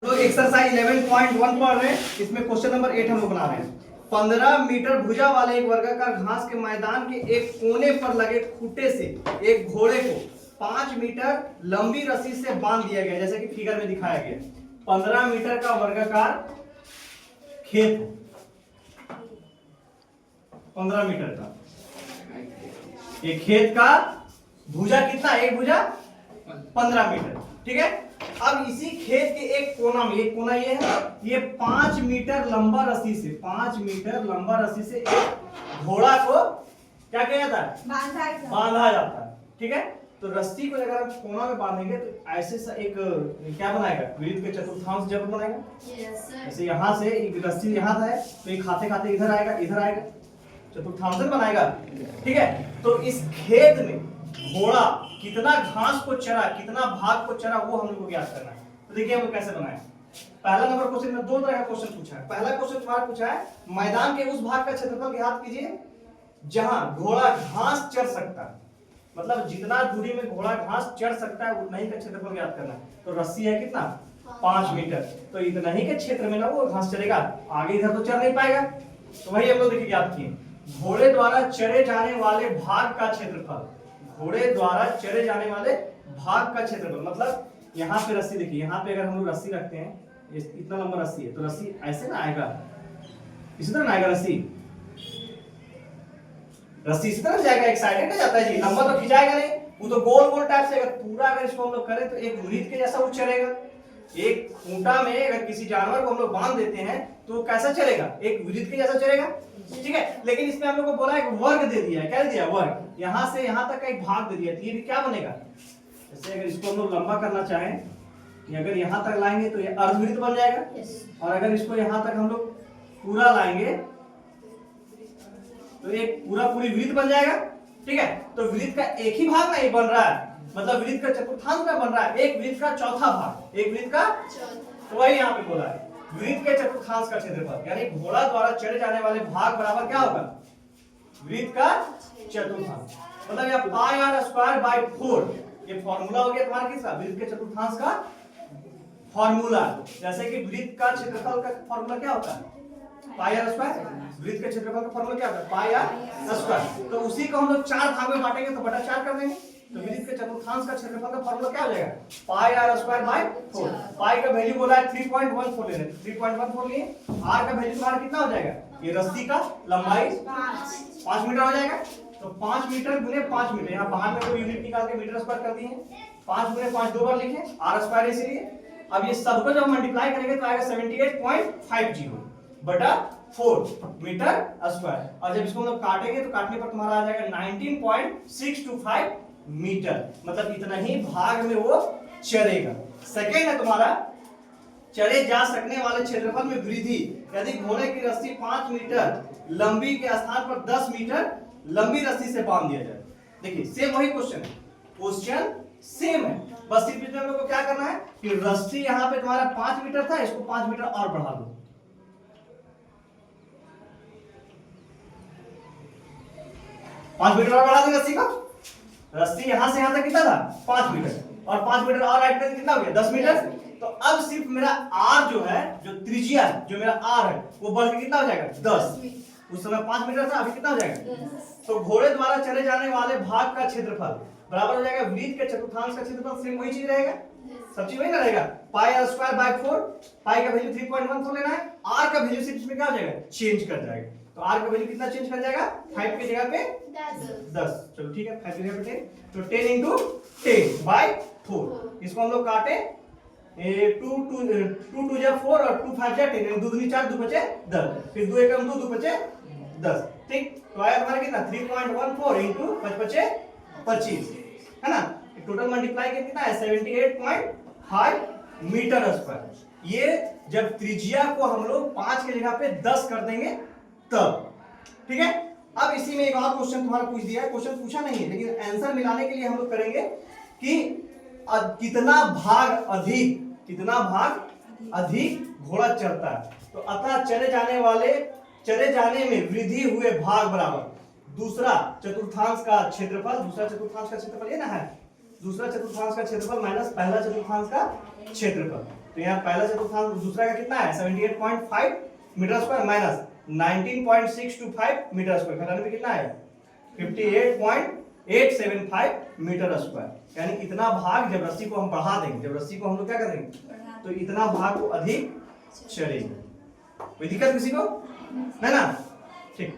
तो एक्सरसाइज 11.1 पढ़ रहे हैं। इसमें क्वेश्चन नंबर 8 हम लोग बना रहे हैं। 15 मीटर भुजा वाले एक वर्गाकार घास के मैदान के एक कोने पर लगे खूंटे से एक घोड़े को 5 मीटर लंबी रस्सी से बांध दिया गया, जैसे कि फिगर में दिखाया गया। 15 मीटर का वर्गाकार खेत, 15 मीटर का एक खेत का भुजा कितना, एक भुजा 15 मीटर, ठीक है। अब इसी खेत के एक कोना में, एक कोना ये है, ये 5 मीटर लंबा रस्सी से, 5 मीटर लंबा रस्सी से एक घोड़ा को क्या किया जाता है, बांधा जाता है, ठीक है। तो रस्सी को अगर हम कोना में बांधेंगे तो ऐसे एक क्या बनाएगा, वृत्त के चतुर्थांश जब बनाएगा। जैसे यहाँ से एक रस्सी यहाँ है तो ये खाते खाते इधर आएगा, इधर आएगा, चतुर्थांशन बनाएगा, ठीक है। तो इस खेत में घोड़ा कितना घास को चरा, कितना भाग को चरा, वो हम लोग को ज्ञात करना है। तो देखिए हम लोग कैसे बनाए। पहला नंबर क्वेश्चन में दो तरह का क्वेश्चन पूछा है। पहला क्वेश्चन तुम्हारा पूछा है मैदान के उस भाग का क्षेत्रफल ज्ञात कीजिए जहां घोड़ा घास चर सकता है, मतलब जितना दूरी में घोड़ा घास चर सकता है उतना ही का क्षेत्रफल ज्ञात करना है। तो रस्सी है कितना, 5 मीटर, तो इतना ही के क्षेत्र में ना वो घास चरेगा, आगे इधर तो चर नहीं पाएगा। तो वही हम लोग देखिए ज्ञात किए, घोड़े द्वारा चरे जाने वाले भाग का क्षेत्रफल, घोड़े द्वारा चरे जाने वाले भाग का क्षेत्रफल, मतलब यहाँ पे रस्सी देखिए, यहाँ पे अगर हम लोग रस्सी रखते हैं, इतना लंबा रस्सी है तो रस्सी ऐसे ना आएगा, इसी तरह ना आएगा रस्सी, रस्सी इसी तरह जाएगा, एक साइड में जाता है जी, लंबा तो खिंचाएगा नहीं, वो तो गोल गोल टाइप से। अगर पूरा अगर इसको हम लोग करें तो एक वृत्त के जैसा वो चलेगा। एक खूंटा में अगर किसी जानवर को हम लोग बांध देते हैं तो कैसा चलेगा, एक वृत्त के जैसा चलेगा, ठीक है। लेकिन इसमें हम लोग को बोला एक वर्ग दे दिया है, क्या दे दिया, वर्ग, यहाँ से यहाँ तक का एक भाग दे दिया, तो ये भी क्या बनेगा, जैसे अगर इसको हम लोग लंबा करना चाहें कि अगर यहाँ तक लाएंगे तो ये अर्धवृत्त बन जाएगा, और अगर इसको यहाँ तक हम लोग पूरा लाएंगे तो एक पूरा पूरी वृत्त बन जाएगा, ठीक है। तो वृत्त का एक ही भाग नहीं बन रहा है, मतलब वृत्त का चतुर्थांश में बन रहा है, एक वृत्त का चौथा भाग, एक वृत्त का, तो वही यहाँ पे बोला है वृत्त के चतुर्थांश का क्षेत्रफल, यानी घोड़ा द्वारा चढ़े जाने वाले भाग बराबर क्या होगा, वृत्त का चतुर्थांश, मतलब यह पाई आर स्क्वायर बाय 4, ये फॉर्मूला हो गया तुम्हारा किसका, वृत्त के चतुर्थांश का फॉर्मूला। जैसे कि वृत्त का क्षेत्रफल का फॉर्मूला क्या होता है, पाई आर स्क्वायर, वृत्त के क्षेत्रफल का फॉर्मूला क्या होता है, पाई आर स्क्वायर। तो उसी को हम लोग 4 भाग में बांटेंगे तो बटा 4 कर देंगे, तो वृत्त के चतुर्थांश का क्षेत्रफल का फॉर्मूला क्या हो जाएगा, पाई आर स्क्वायर बाय 4। पाई का वैल्यू बोला है 3.14 लेने, 3.14 लिए, आर का वैल्यू तुम्हारा कितना हो जाएगा, ये रस्सी का लंबाई 5 मीटर हो जाएगा। तो 5 मीटर गुने 5 मीटर, यहाँ बाहर में कोई यूनिट निकाल के मीटर स्क्वायर कर दिए, 5 गुने 5 दो बार लिखे, आर स्क्वायर इसीलिए। अब ये सबको जब मल्टीप्लाई करेंगे तो आएगा 78.50 बटा 4 मीटर स्क्वायर, और जब इसको हम लोग काटेंगे तो काटने पर तुम्हारा आ जाएगा 19.625 मीटर, मतलब इतना ही भाग में वो चरेगा। सेकेंड है तुम्हारा चरे जा सकने वाले क्षेत्रफल में वृद्धि, यदि घोड़े की रस्सी 5 मीटर लंबी के स्थान पर 10 मीटर लंबी रस्सी से बांध दिया जाए। देखिए सेम वही क्वेश्चन है, क्वेश्चन सेम है, बस सिर्फ इसमें हम लोग को क्या करना है कि रस्सी यहाँ पे तुम्हारा 5 मीटर था, इसको 5 मीटर और बढ़ा दो, 5 मीटर और बढ़ा दो रस्सी का, रस्सी यहां से यहां तक कितना था 5 मीटर, और 5 मीटर और ऐड करके कितना हो गया 10 मीटर। तो अब सिर्फ मेरा आर जो है, जो त्रिज्या जो मेरा आर है वो बढ़ के कितना हो जाएगा 10, उस समय 5 मीटर था, अभी कितना हो जाएगा। तो घोड़े द्वारा चले जाने वाले भाग का क्षेत्रफल बराबर हो जाएगा वृत्त के चतुर्थांश का क्षेत्रफल, सेम वही चीज रहेगा, सब चीज वही ना रहेगा, पाई आर स्क्वायर बाय 4, पाई का वैल्यू 3.14 लेना है, आर का वैल्यू सिर्फ इसमें क्या हो जाएगा, चेंज कर जाएगा। तो आर का वैल्यू कितना चेंज कर जाएगा, 5 की जगह पे 10, चलो ठीक है, 5 की जगह पे 10, तो 10 into 10 by 4, इसको हम लोग काटे, 2 2 जा 4 और 2 5 जा 10, 2 दूनी 4, 2 बचे 10, फिर 2 एकम 2, 2 बचे 10, ठीक। तो आया हमारा कितना 3.14 into 5 बचे 25, है ना। टोटल मल्टीप्लाई कितना है 78.5 मीटर स्क्वायर। ये जब त्रिज्या को हम लोग 5 की जगह पे 10 कर देंगे तब, ठीक है। अब इसी में एक और क्वेश्चन तुम्हारा पूछ दिया है, क्वेश्चन पूछा नहीं है लेकिन आंसर मिलाने के लिए हम लोग करेंगे कि कितना भाग अधिक घोड़ा चढ़ता है। तो अतः चरे जाने में वृद्धि हुए भाग बराबर दूसरा चतुर्थांश का क्षेत्रफल, दूसरा चतुर्थांश का क्षेत्रफल ये ना है, दूसरा चतुर्थांश का क्षेत्रफल माइनस पहला चतुर्थांश का क्षेत्रफल। तो यहाँ पहला चतुर्थांश दूसरा का कितना है 78.5 metre square minus 19.625 metre square, घटाने में कितना है 58.875 मीटर स्क्वायर। यानी इतना भाग जब रस्सी को हम बढ़ा देंगे, जब रस्सी को हम लोग क्या करेंगे तो इतना भाग को अधिक चढ़ेगी। कोई दिक्कत किसी को? है ना? ठीक।